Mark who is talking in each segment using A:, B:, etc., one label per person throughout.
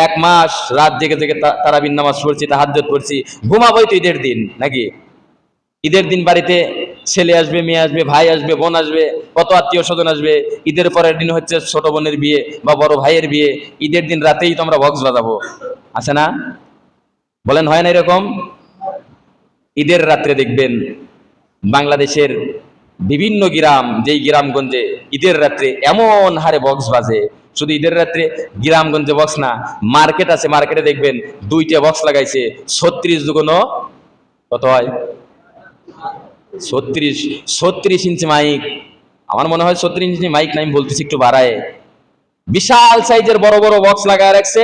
A: এক মাস রাত জেগে জেগে তারাবির নামাজ পড়ছি, তাহাজ্জুদ পড়ছি, ঘুমাবোই তো ঈদের দিন নাকি? ঈদের দিন বাড়িতে ছেলে আসবে, মেয়ে আসবে, ভাই আসবে, বোন আসবে, কত আত্মীয় স্বজন আসবে। ঈদের পরের দিন হচ্ছে ছোট বোনের বিয়ে বা বড় ভাইয়ের বিয়ে। ঈদের দিন রাতেই তো আমরা বক্স বাজাবো, আছে না? বলেন হয় না এরকম? ঈদের রাত্রে দেখবেন বাংলাদেশের বিভিন্ন গ্রাম, যেই গ্রামগঞ্জে ঈদের রাত্রে এমন হারে বক্স বাজে, শুধু ঈদের রাত্রে গ্রামগঞ্জে বক্স না, মার্কেট আছে, মার্কেটে দেখবেন 2টা বক্স লাগাইছে, 36 দুগুণ কত হয়, 36 ইঞ্চি মাইক। আমার মনে হয় 36 ইঞ্চি মাইক নাই, বলতেছি একটু বাড়ায়, বিশাল সাইজের বড় বড় বক্স লাগায় রাখছে।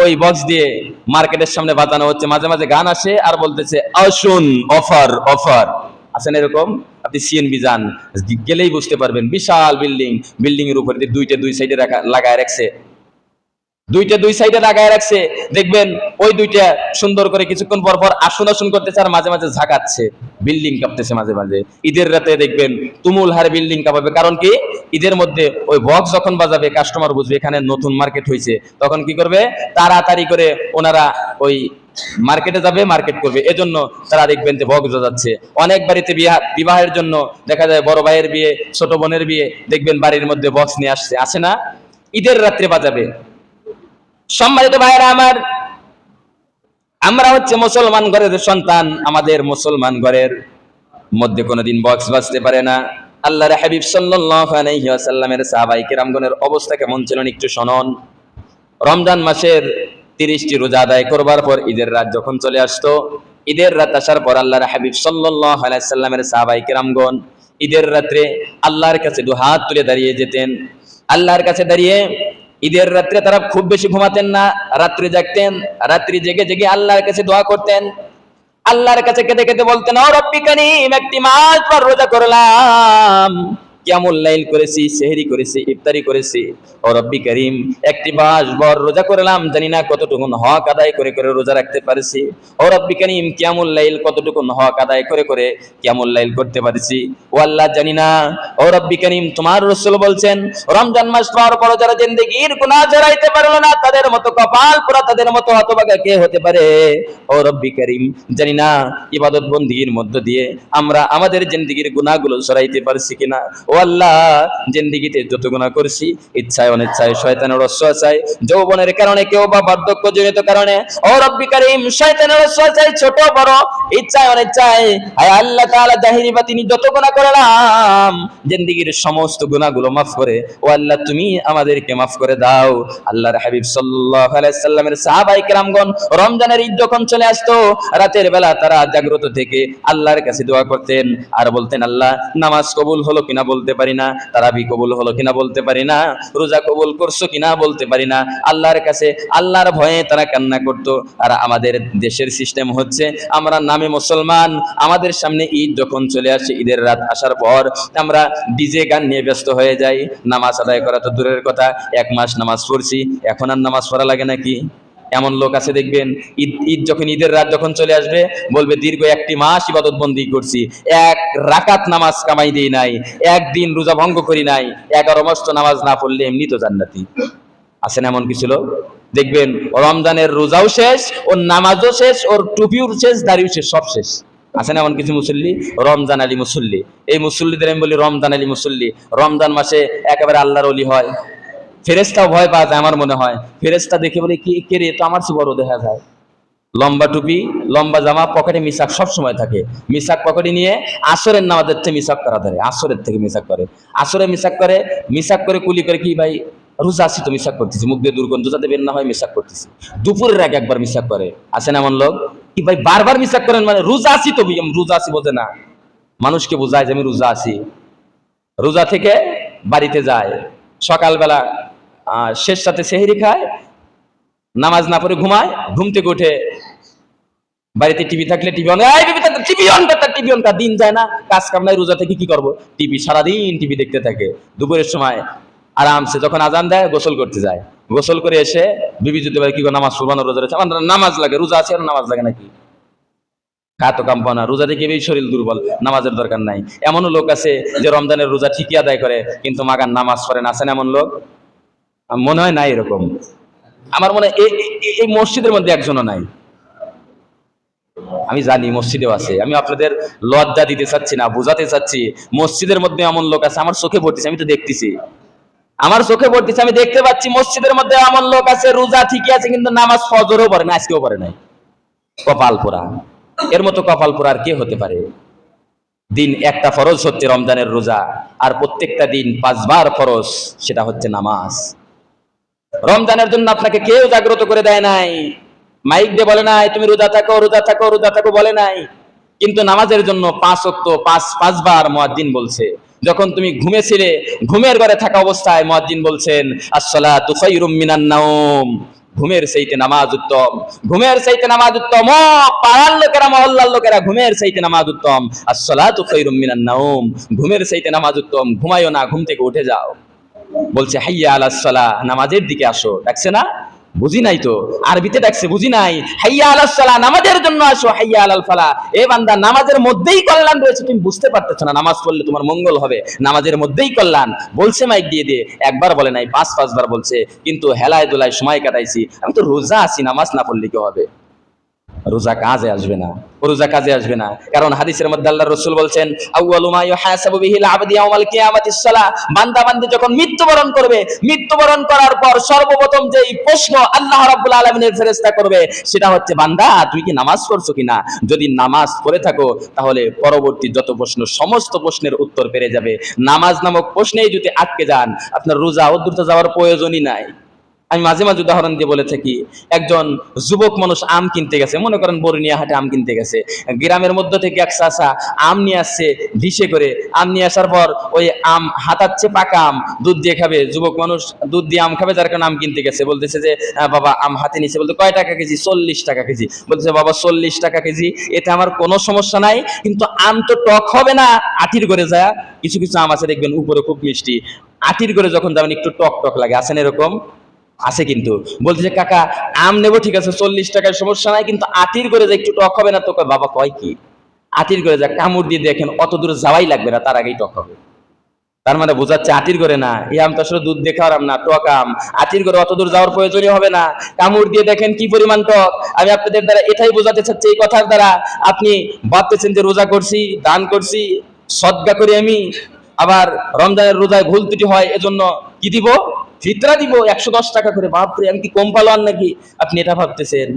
A: ওই বক্স দিয়ে মার্কেটের সামনে বাজানো হচ্ছে, মাঝে মাঝে গান আসে আর বলতেছে আসুন অফার অফার। আছেন এরকম? আপনি সিএনবি যান, গেলেই বুঝতে পারবেন, বিশাল বিল্ডিং, বিল্ডিং এর উপর দিয়ে দুই সাইডে লাগায় রাখছে, দুই সাইডে লাগায় রাখছে। দেখবেন ওই দুইটা সুন্দর করে কিছুক্ষণ পর পর আসুন আসুন করতেছে আর মাঝে মাঝে ঝাঁকাচ্ছে, বিল্ডিং কাঁপতেছে মাঝে মাঝে। ঈদের রাতে দেখবেন তুমুল হারে বিল্ডিং কাঁপাবে, কারণ কি? ঈদের মধ্যে ওই বক্স যখন বাজাবে, কাস্টমার বুঝবে এখানে নতুন মার্কেট হয়েছে, তখন কি করবে? তাড়াতাড়ি করে ওনারা ওই মার্কেটে যাবে, মার্কেট করবে। এজন্য তারা দেখবেন যে বক্স বাজাচ্ছে। অনেক বাড়িতে বিবাহের জন্য দেখা যায় বড় ভাইয়ের বিয়ে, ছোট বোনের বিয়ে, দেখবেন বাড়ির মধ্যে বক্স নিয়ে আসছে, আসে না? ঈদের রাত্রে বাজাবে। সম্মানিত ভাইরা আমার, আমরা হচ্ছে মুসলমান ঘরের সন্তান, আমাদের মুসলমান ঘরের মধ্যে কোনোদিন বক্স বাজতে পারে না। আল্লাহর হাবিব সাল্লাল্লাহু আলাইহি ওয়াসাল্লামের সাহাবায়ে কেরামগণের অবস্থা কেমন ছিল একটু শুনুন। রমজান মাসের 30টি রোজা আদায় করবার পর ঈদের রাত যখন চলে আসতো, ঈদের রাত আসার পর আল্লাহর হাবিব সাল্লাল্লাহু আলাইহি ওয়াসাল্লামের সাহাবায়ে কেরামগণ ঈদের রাত্রে আল্লাহর কাছে দুহাত তুলে দাঁড়িয়ে যেতেন। আল্লাহর কাছে দাঁড়িয়ে ঈদের রাত্রে তারা খুব বেশি ঘুমাতেন না, রাত্রি জাগতেন, রাত্রি জেগে জেগে আল্লাহর কাছে দোয়া করতেন। আল্লাহর কাছে কেঁদে কেঁদে বলতেন, ও রব্বি কারীম, একটি মাস পর রোজা করলাম, কিয়ামুল লাইল করেছি, সেহরি করেছি, ইফতারি করেছি, ও রব্বি কারীম একটি মাস ভর রোজা করলাম, জানি না কতটুকুন হক আদায় করে করে রোজা রাখতে পারছি। ও রব্বি কারীম কিয়ামুল লাইল কতটুকুন হক আদায় করে করে কিয়ামুল লাইল করতে পারছি, ও আল্লাহ জানি না। ও রব্বি কারীম, তোমার রাসূল বলছেন রমজান মাস পাওয়ার পর যারা জিন্দেগীর গুনাহ ঝরাইতে পারলো না, তাদের মতো কপাল পোড়া, তাদের মতো হতভাগা কে হতে পারে? ও রব্বি কারীম, জানি না ইবাদত বন্দিগির মধ্য দিয়ে আমরা আমাদের জিন্দেগীর গুনাহগুলো ঝরাইতে পারছি কিনা। ও আল্লাহ, জিন্দেগিতে যত গুনাহ করছি, ইচ্ছায় অনিচ্ছায়, শয়তানের ওয়াসওয়াসায়, যৌবনের কারণে, কেউ বা বার্ধক্যজনিত কারণে, ও রব্বি কারীম শয়তানের ওয়াসওয়াসায়, ছোট বড়, ইচ্ছায় অনিচ্ছায়, হায় আল্লাহ তাআলা জাহিরি বাতিনি যত গুনাহ করলাম, জিন্দেগীর সমস্ত গুনাহগুলো মাফ করে ও আল্লাহ তুমি আমাদেরকে মাফ করে দাও। আল্লাহর হাবিব সাল্লাল্লাহু আলাইহি সাল্লামের সাহাবায়ে কেরামগণ রমজানের ঈদ যখন চলে আসতো, রাতের বেলা তারা জাগ্রত থেকে আল্লাহর কাছে দোয়া করতেন আর বলতেন, আল্লাহ নামাজ কবুল হলো কিনা বলতে পারি না, তারাবি কবুল হলো কিনা বলতে পারি না, রোজা কবুল করছো কিনা বলতে পারি না। আল্লাহর কাছে আল্লাহর ভয়ে তারা কান্না করতো। আর আমাদের দেশের সিস্টেম হচ্ছে, আমরা নামে মুসলমান, আমাদের সামনে ঈদ যখন চলে আসে, ঈদের রাত আসার পর আমরা ডিজে গান নিয়ে ব্যস্ত হয়ে যাই। নামাজ আদায় করা তো দূরের কথা, 1 মাস নামাজ পড়ছি, এখন আর নামাজ পড়া লাগে নাকি? এমন লোক আছে দেখবেন, ঈদ যখন, ঈদের রাত যখন চলে আসবে, বলবে দীর্ঘ 1টি মাস ইবাদত বন্দি করছি, 1 রাকাত নামাজ কামাই দিই নাই, একদিন রোজা ভঙ্গ করি নাই, 11 মাস তো নামাজ না পড়লে এমনি তো জান্নাতি। আছেন এমন কিছু লোক দেখবেন, রমজানের রোজাও শেষ, ওর নামাজও শেষ, ওর টুপিও শেষ, দাড়িও শেষ, সব শেষ। আছেন এমন কিছু মুসল্লি, রমজান আলী মুসল্লি। এই মুসল্লিদের আমি বলি রমজান আলী মুসল্লি। রমজান মাসে একেবারে আল্লাহর ওলি হয়, ফেরেশতাও ভয় পাওয়া যায়। আমার মনে হয় ফেরেশতা দেখে বলে, কি কে রে, তো আমার চেয়ে বড় দেখা যায়, লম্বা টুপি, লম্বা জামা, পকেটে মিসাক সব সময় থাকে, মিসাক পকেটে নিয়ে আসরের নামাজের থেকে মিসাক করা ধরে, আসরের থেকে মিসাক করে, আসরে মিসাক করে, মিসাক করে কুলি করে, কি ভাই রোজা আছি তো মিসাক করতেছি, মুখ দিয়ে দুর্গন্ধ যাতে বের না হয় মিসাক করতেছি। দুপুরের আগে একবার মিসাক করে, আছেন এমন লোক, কি ভাই বারবার মিসাক করেন, মানে রোজা আছি তো, রোজা আছি বোঝে না, মানুষকে বোঝায় যে আমি রোজা আছি। রোজা থেকে বাড়িতে যায়, সকালবেলা শেষ সাথে সেহরি খায়, নামাজ না পড়ে ঘুমায়, ঘুম থেকে উঠে বাড়িতে টিভি থাকলে টিভি অন, টিভি অন, দিন যায় না, কাজ কাম নাই, রোজা থেকে কি করবো, টিভি, সারাদিন টিভি দেখতে থাকে। দুপুরের সময় আরামসে যখন আজান দেয় গোসল করতে যায়, গোসল করে এসে বিবি যদি ভাই কি নামাজ পড়বানো, রোজা রয়েছে, আমার নামাজ লাগে, রোজা আছে আর নামাজ লাগে নাকি? খাতো কাম্পানা, রোজা থেকে শরীর দুর্বল, নামাজের দরকার নাই। এমনও লোক আছে যে রমজানের রোজা ঠিকই আদায় করে কিন্তু মাগার নামাজ পড়ে না, আছেন এমন লোক? মনে হয় নাই এরকম। আমার মনে হয় এই মসজিদের মধ্যে একজনও নাই। আমি জানি মসজিদেও আছে, আমি আপনাদের লজ্জা দিতে চাচ্ছি না, বোঝাতে চাচ্ছি মসজিদের মধ্যে এমন লোক আছে, আমার চোখে পড়তেছে, আমি তো দেখতেছি, আমার চোখে পড়তেছে, আমি দেখতে পাচ্ছি মসজিদের মধ্যে এমন লোক আছে, রোজা ঠিকই আছে কিন্তু নামাজ ফজরও পড়ে না, আজকেও পড়ে নাই। কপাল পোড়া, এর মতো কপাল পোড়া আর কে হতে পারে? দিন একটা ফরজ হচ্ছে রমজানের রোজা, আর প্রত্যেকটা দিন 5 বার ফরজ, সেটা হচ্ছে নামাজ। রমজানের জন্য আপনাকে কেউ জাগ্রত করে দেয় নাই, মাইক দিয়ে বলে নাই তুমি রোজা থাকো রোজা থাকো রোজা থাকো, বলে নাই। কিন্তু নামাজের জন্য 5 ওয়াক্ত 5 বার মুয়াজ্জিন বলছে। যখন তুমি ঘুমেছিলে, ঘুমের ঘরে থাকা অবস্থায় মুয়াজ্জিন বলছেন আসসালাতু খায়রুম মিনান নাওম, ঘুমের চাইতে নামাজ উত্তম, ঘুমের চাইতে নামাজ উত্তম। ও পাড়ার লোকেরা, মহল্লার লোকেরা, ঘুমের চাইতে নামাজ উত্তম। আসসালাতু খায়রুম মিনান নাওম, ঘুমের চাইতে নামাজ উত্তম, ঘুমায়ও না, ঘুম থেকে উঠে যাও। বলছে হাইয়া আলাস সালাহ, নামাজের দিকে আসো। ডাকছে না? বুঝি নাই তো, আরবিতে ডাকছে, বুঝি নাই। হাইয়া আলাস সালাহ, নামাজের জন্য আসো। হাইয়া আলাল ফালাহ, এ বান্দা নামাজের মধ্যেই কল্যাণ রয়েছে, তুমি বুঝতে পারতেছ না, নামাজ পড়লে তোমার মঙ্গল হবে, নামাজের মধ্যেই কল্যাণ। বলছে মাইক দিয়ে দিয়ে, একবার বলে নাই, 5 বার বলছে। কিন্তু হেলায় দোলায় সময় কাটাইছি, আমি তো রোজা আছি, নামাজ না পড়লে কি হবে? রোজা কাজে আসবে না, রোজা কাজে আসবে না। কারণ হাদিসের মধ্যে আল্লাহর রাসূল বলছেন আউয়ালু মা ইউহাসাবু বিহিল আবদু ইয়াউমাল কিয়ামাতিস সালাহ, বান্দা বান্দি যখন মৃত্যুবরণ করবে, মৃত্যুবরণ করার পর সর্বপ্রথম যেই প্রশ্ন আল্লাহ রাব্বুল আলামিনের ফেরেশতা করবে, সেটা হচ্ছে বান্দা তুই কি নামাজ পড়ছো কিনা। যদি নামাজ পড়ে থাকো তাহলে পরবর্তী যত প্রশ্ন, সমস্ত প্রশ্নের উত্তর পেরে যাবে। নামাজ নামক প্রশ্নেই যদি আটকে যান, আপনার রোজা অদ্রুত যাওয়ার প্রয়োজনই নাই। আমি মাঝে মাঝে উদাহরণ দিয়ে বলে থাকি, একজন যুবক মানুষ আম কিনতে গেছে, মনে করেন বরুনিয়া হাটে আম কিনতে গেছে, গ্রামের মধ্যে থেকে এক চাচা আম নিয়ে আসছে ডিশে করে। আম নিয়ে আসার পর ওই আম হাতাচ্ছে, পাকা আম, দুধ দিয়ে খাবে। যুবক মানুষ দুধ দিয়ে আম খাবে, যার কারণে আম কিনতে গেছে। বলতেছে যে বাবা আম হাতে নিচ্ছে। বলতে কয় টাকা কেজি? 40 টাকা কেজি। বলতেছে বাবা 40 টাকা কেজি, এতে আমার কোনো সমস্যা নাই, কিন্তু আম তো টক হবে না। আটির করে যায়, কিছু কিছু আম আছে দেখবেন উপরে খুব মিষ্টি, আটির করে যখন যাবেন একটু টক টক লাগে, আছেন এরকম আছে। কিন্তু বলতেছে কাকা আম নেবো, ঠিক আছে 40 টাকার সমস্যা নাই, কিন্তু আটির করে যে একটু টক হবে না তো? বাবা কয় কি? আটির করে যা, কামড় দিয়ে দেখেন অত দূর যাওয়াই লাগবে না, তার আগেই টক হবে। তার মানে বোঝাচ্ছে আটির করে না, এই আম তো আসলে দুধ দিয়ে খাওয়ার আম না, টক আম। আটির করে অত দূর যাওয়ার প্রয়োজনই হবে না, কামড় দিয়ে দেখেন কি পরিমাণ টক। আমি আপনাদের দ্বারা এটাই বোঝাতে চাচ্ছি, এই কথার দ্বারা আপনি ভাবতেছেন যে রোজা করছি, দান করছি, সদকা করি আমি, আবার রমজানের রোজায় ভুল ত্রুটি হয়, এজন্য কি দিব? ফিতরা দিব 110 টাকা করে। বাপরে, আমি কি কম পালোয়ান নাকি? আপনি এটা ভাবতেছেন।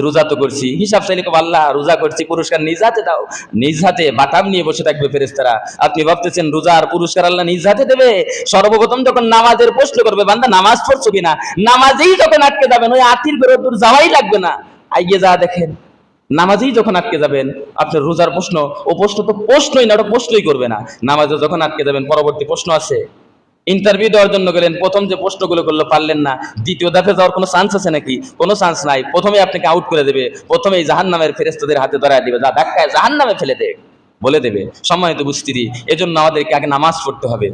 A: রোজা তো করছি, হিসাব চাইলে কব আল্লাহ রোজা করছি, পুরস্কার নিজ হাতে দাও। নিজ হাতে বাটাম নিয়ে বসে থাকবে ফেরেশতারা। আপনি ভাবতেছেন রোজার পুরস্কার আল্লাহ নিজ হাতে দেবে। সর্বপ্রথম যখন নামাজের প্রশ্ন করবে, বান্দা নামাজ পড়ছো কিনা, নামাজেই যখন আটকে যাবেন, ওই আতির করে দূর যাওয়াই লাগবে না, আইয়ে যা দেখেন নামাজেই যখন আটকে যাবেন, আপনার রোজার প্রশ্ন, ও প্রশ্ন তো প্রশ্নই না, ওটা প্রশ্নই করবে না। নামাজে যখন আটকে যাবেন, পরবর্তী প্রশ্ন আছে। ইন্টারভিউ দেওয়ার জন্য গেলেন, প্রথম যে প্রশ্নগুলো করলো পারলেন না, দ্বিতীয় ধাপে যাওয়ার কোনো চান্স আছে নাকি? কোনো চান্স নাই। প্রথমে আপনাকে আউট করে দেবে, প্রথমেই জাহান্নামের ফেরেশতাদের হাতে ধরায় দিবে, যা ধাক্কায় জাহান্নামে ফেলে দে, বলে দেবে। সম্মানিত উপস্থিতি, এজন্য আমাদেরকে আগে নামাজ পড়তে হবে।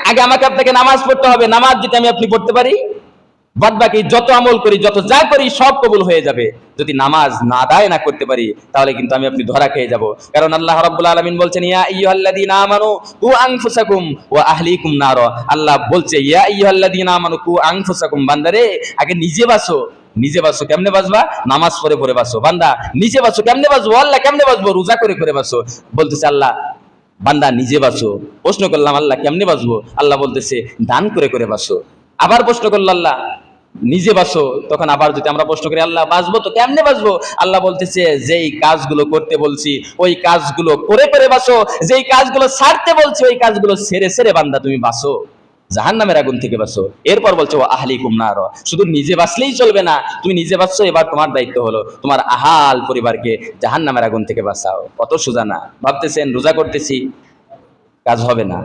A: আগে আমাকে আপনাকে নামাজ পড়তে হবে। নামাজ যদি আমি আপনি পড়তে পারি, বাদ বাকি যত আমল করি, যত যা করি, সব কবুল হয়ে যাবে। যদি নামাজ না আদায় না করতে পারি, তাহলে কিন্তু আমি আপনি ধরা খেয়ে যাব। কারণ আল্লাহ রাব্বুল আলামিন বলছেন ইয়া আইয়ুহাল্লাযীনা আমানু কু আনফুসাকুম ওয়া আহলিকুম নার। আল্লাহ বলছে ইয়া আইয়ুহাল্লাযীনা আমানু কু আনফুসাকুম, বান্দারে আগে নিজে বাঁচো। নিজে বাঁচো, কেমনে বাঁচবা? নামাজ পড়ে পড়ে বাঁচো। বান্দা নিজে বাঁচো, কেমনে বাঁচবো? আল্লাহ কেমনে বাঁচবো? রোজা করে করে বাঁচো। বলতেছে আল্লাহ বান্দা নিজে বাঁচো। প্রশ্ন করলাম আল্লাহ কেমনে বাঁচবো? আল্লাহ বলতেছে দান করে করে বাঁচো। আবার প্রশ্ন করলো আল্লাহ নিজে বাঁচো। তখন আবার যদি আমরা প্রশ্ন করি আল্লাহ বাঁচবো তো কেমনে বাঁচবো? আল্লাহ বলতেছে যেই কাজগুলো করতে বলছি ওই কাজগুলো করে করে বাঁচো, যেই কাজগুলো ছাড়তে বলছি ওই কাজগুলো ছেড়ে ছেড়ে বান্দা তুমি বাঁচো, জাহান্নামের আগুন থেকে বাঁচো। এরপর বলছো আহলিকুম নার। শুধু নিজে বাঁচলেই চলবে না, তুমি নিজে বাঁচছো, এবার তোমার দায়িত্ব হলো তোমার আহাল পরিবারকে জাহান্নামের আগুন থেকে বাঁচাও। কত সোজা না? ভাবতেছেন রোজা করতেছি, কাজ হবে না।